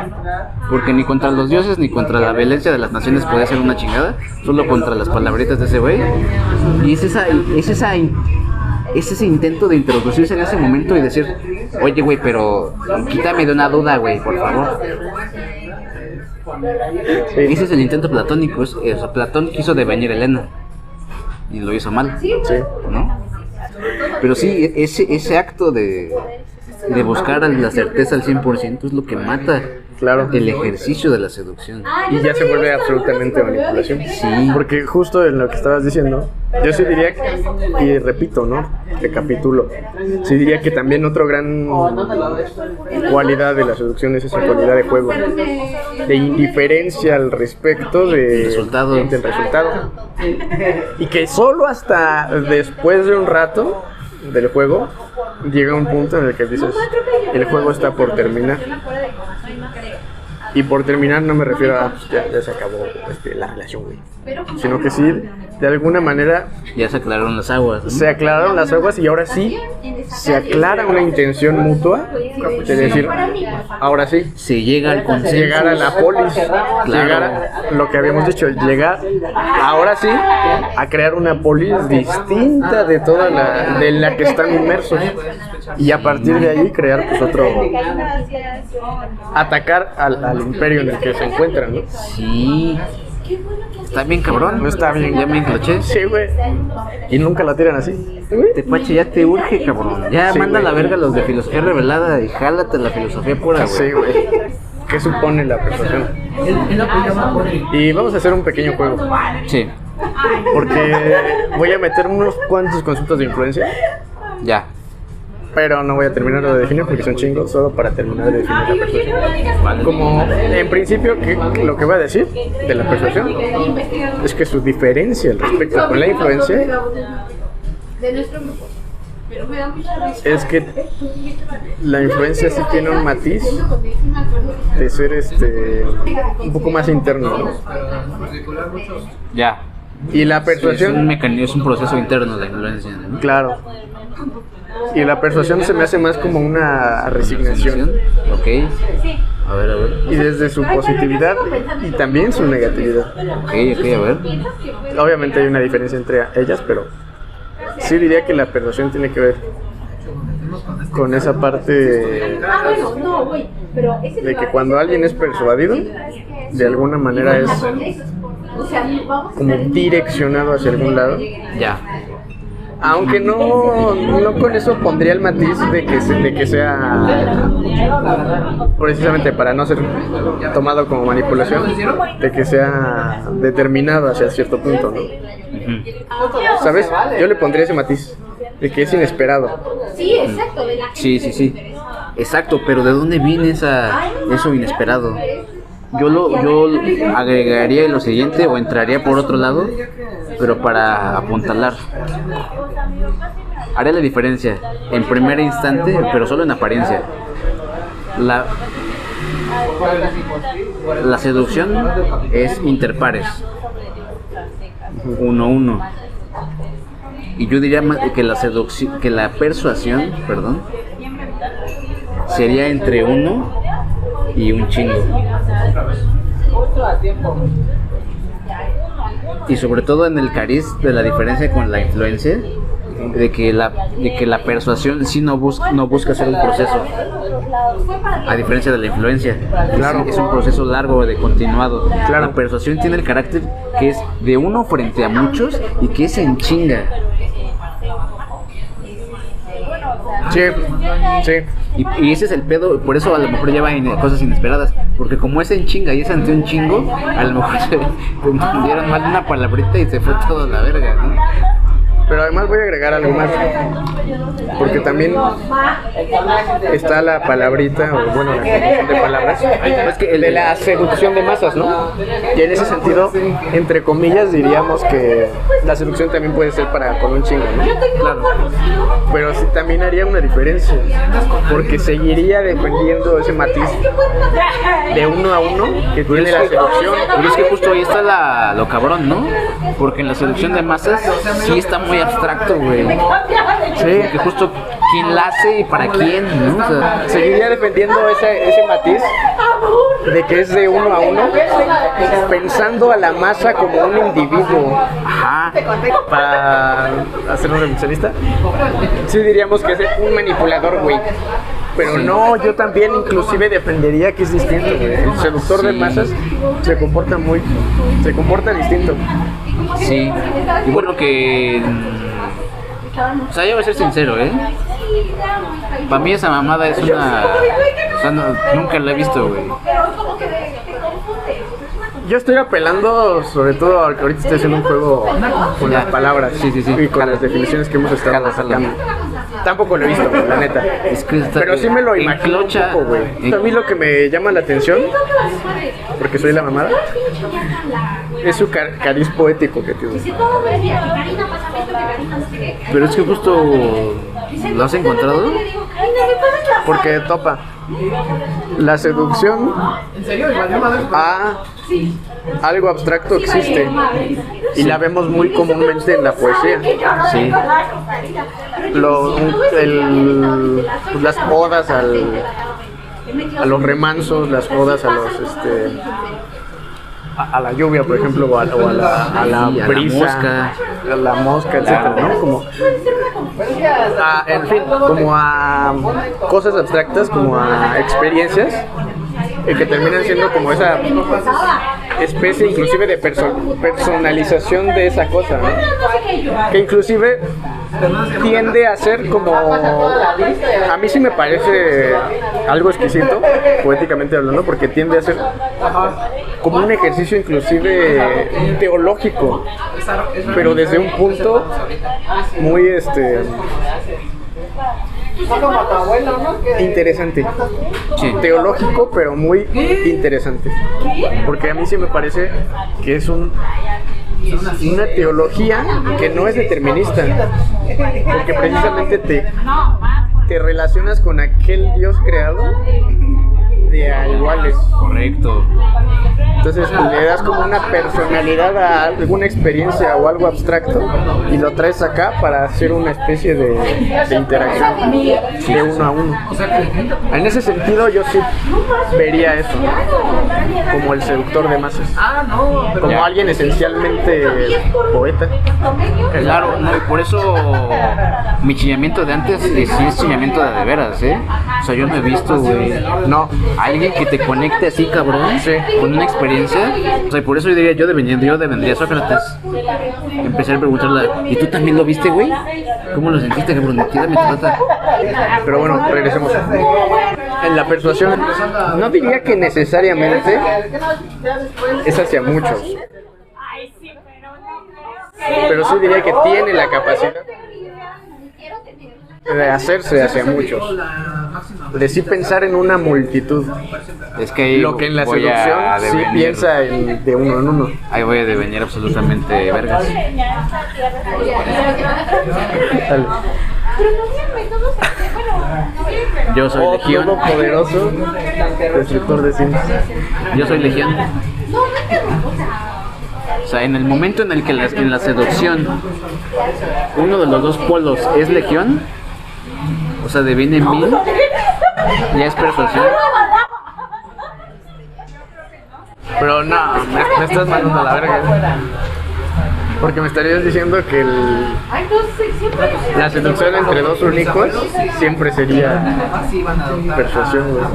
porque ni contra los dioses ni contra la violencia de las naciones puede hacer una chingada, solo contra las palabritas de ese güey. Y es ese intento de introducirse en ese momento y decir, oye güey, pero quítame de una duda, güey, por favor. Sí. Ese es el intento platónico. Platón quiso devenir a Elena y lo hizo mal, Sí. ¿no? Pero sí, ese acto de buscar la certeza al 100% es lo que mata Claro. el ejercicio de la seducción. Y ya se vuelve absolutamente manipulación. Sí. Porque justo en lo que estabas diciendo, yo sí diría, y repito, ¿no? Recapitulo. Sí diría que también otro gran cualidad de la seducción es esa cualidad de juego, de indiferencia al respecto del Resultado. Y que solo hasta después de un rato del juego llega un punto en el que dices, el juego está por terminar. Y por terminar no me refiero a pues, ya se acabó la relación, güey. Sino que sí, de alguna manera Ya se aclararon las aguas, ¿no? se aclararon las aguas y ahora sí se aclara una intención mutua de decir, ahora sí, Se llega al consenso. llegar a la polis, llegar a lo que habíamos dicho, llegar ahora sí a crear una polis distinta de toda de la que están inmersos y a partir de ahí crear pues otro, atacar al imperio en el que se encuentran, ¿no? Sí. Está bien cabrón. No está bien. Ya me encloché. Sí, güey. Y nunca la tiran así. Tepache, ya te urge, cabrón. Ya Sí, manda a la güey. verga los de filosofía revelada y jálate la filosofía pura, güey. Sí, güey. ¿Qué supone la persuasión? Y vamos a hacer un pequeño juego. Sí, Porque voy a meter unos cuantos conceptos de influencia, ya. pero no voy a terminar de definir porque son chingos, solo para terminar de definir la persuasión. Vale. Como en principio lo que voy a decir de la persuasión es que su diferencia al respecto con la influencia de nuestro grupo. Pero me da mucha risa. es que la influencia sí tiene un matiz de ser un poco más interno, ¿no? Ya. Y la Es un persuasión, mecanismo, es un proceso interno de influencia, ¿no? claro. Y la persuasión se me hace más como una resignación. Ok. A ver, a ver. Y desde su positividad y también su negatividad. Ok, a ver. Obviamente hay una diferencia entre ellas, pero sí diría que la persuasión tiene que ver con esa parte de que cuando alguien es persuadido, de alguna manera es como direccionado hacia algún lado. Ya. Aunque no con eso pondría el matiz de que sea precisamente para no ser tomado como manipulación, de que sea determinado hacia cierto punto, ¿no? ¿Sabes? Yo le pondría ese matiz de que es inesperado. Sí, exacto. De la Sí. Exacto, pero ¿de dónde viene eso inesperado? Yo agregaría lo siguiente o entraría por otro lado, pero para apuntalar. Haré la diferencia en primer instante, pero solo en apariencia. La seducción es interpares, 1-1. Y yo diría que la persuasión, sería entre 1 y un chingo. Y sobre todo en el cariz de la diferencia con la influencia, de que la persuasión sí no busca hacer un proceso, a diferencia de la influencia. Claro. Es un proceso largo, de continuado. Claro. La persuasión tiene el carácter que es de uno frente a muchos y que es en chinga. Sí. Y ese es el pedo, por eso a lo mejor lleva cosas inesperadas, porque como es en chinga y es ante un chingo, a lo mejor se entendieron mal una palabrita y se fue todo a la verga, ¿no? Pero además voy a agregar algo más, porque también está la palabrita, o bueno, la combinación de palabras, Es que de la seducción de masas, ¿no? Y en ese sentido, entre comillas, diríamos que la seducción también puede ser con un chingo, ¿no? Claro. Pero sí, también haría una diferencia, porque seguiría defendiendo ese matiz de 1 a 1 que tiene la seducción. Pero es que justo ahí está lo cabrón, ¿no? Porque en la seducción de masas sí está muy abstracto, güey. Sí, Que justo quién la hace y para quién, ¿no? O sea, seguiría defendiendo ese matiz de que es de 1 a 1, pensando a la masa como un individuo. ajá. Para hacer un reduccionista, sí diríamos que es un manipulador, güey. Pero no, yo también inclusive defendería que es distinto, güey. El seductor de masas se comporta distinto. Sí. Y bueno que... O sea, yo voy a ser sincero, ¿eh? Para mí esa mamada es una... O sea, nunca la he visto, güey. Yo estoy apelando, sobre todo porque ahorita estoy haciendo un juego con las palabras Sí. y con las definiciones que hemos estado sacando. Tampoco lo he visto, la neta. Es que Pero sí me lo imagino un enclocha. poco, güey. A mí lo que me llama la atención, porque soy la mamada, es su cariz poético que tiene. Pero es que justo... ¿Lo has encontrado? Porque topa. la seducción a algo abstracto existe y la vemos muy comúnmente en la poesía. Sí. Pues las odas a los remansos, las odas a los a la lluvia, por ejemplo, o a la brisa, a la mosca, etcétera, ¿no? Como en fin, como a cosas abstractas, como a experiencias que terminan siendo como esa especie inclusive de personalización de esa cosa, ¿no? Que inclusive tiende a ser como, a mí sí me parece algo exquisito, poéticamente hablando, porque tiende a ser como un ejercicio inclusive teológico, pero desde un punto muy interesante, Sí. teológico, pero muy interesante, porque a mí sí me parece que es una teología que no es determinista, porque precisamente te relacionas con aquel Dios creado de a iguales. Correcto. Entonces le das como una personalidad a alguna experiencia o algo abstracto y lo traes acá para hacer una especie de interacción de uno a uno. En ese sentido yo sí vería eso, ¿no? Como el seductor de masas, como alguien esencialmente poeta. Claro, no, y por eso mi chillamiento de antes sí es chillamiento de veras, ¿eh? O sea, yo no he visto, güey, No, alguien que te conecte así, cabrón, Sí. con una experiencia. O sea, y por eso yo diría, yo vendría a Sócrates. Empecé a preguntarle, ¿y tú también lo viste, güey? ¿Cómo lo sentiste, cabrón? ¿De qué me trata? pero bueno, regresemos. En la persuasión no diría que necesariamente es hacia muchos, pero sí diría que tiene la capacidad de hacerse hacia muchos, de sí pensar en una multitud, Es que ahí lo que en la voy seducción a sí devenir- piensa de uno en uno. Ahí voy a devenir absolutamente vergas. Dale. Yo soy Oh, Legión. todopoderoso, destructor de sims. Yo soy Legión. O sea, en el momento en el que en la seducción uno de los dos polos es Legión, o sea, deviene mil, ya es persuasión. Pero no, me estás mandando a la verga. Porque me estarías diciendo que la seducción entre dos únicos siempre sería persuasión, güey.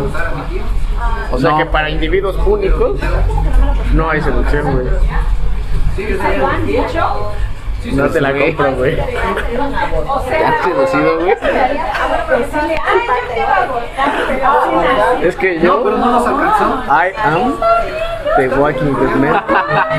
O sea No. que para individuos únicos no hay seducción, güey. No te la compro, güey. ¿Te has seducido, güey? Es que yo, I am the Walking Dead Man.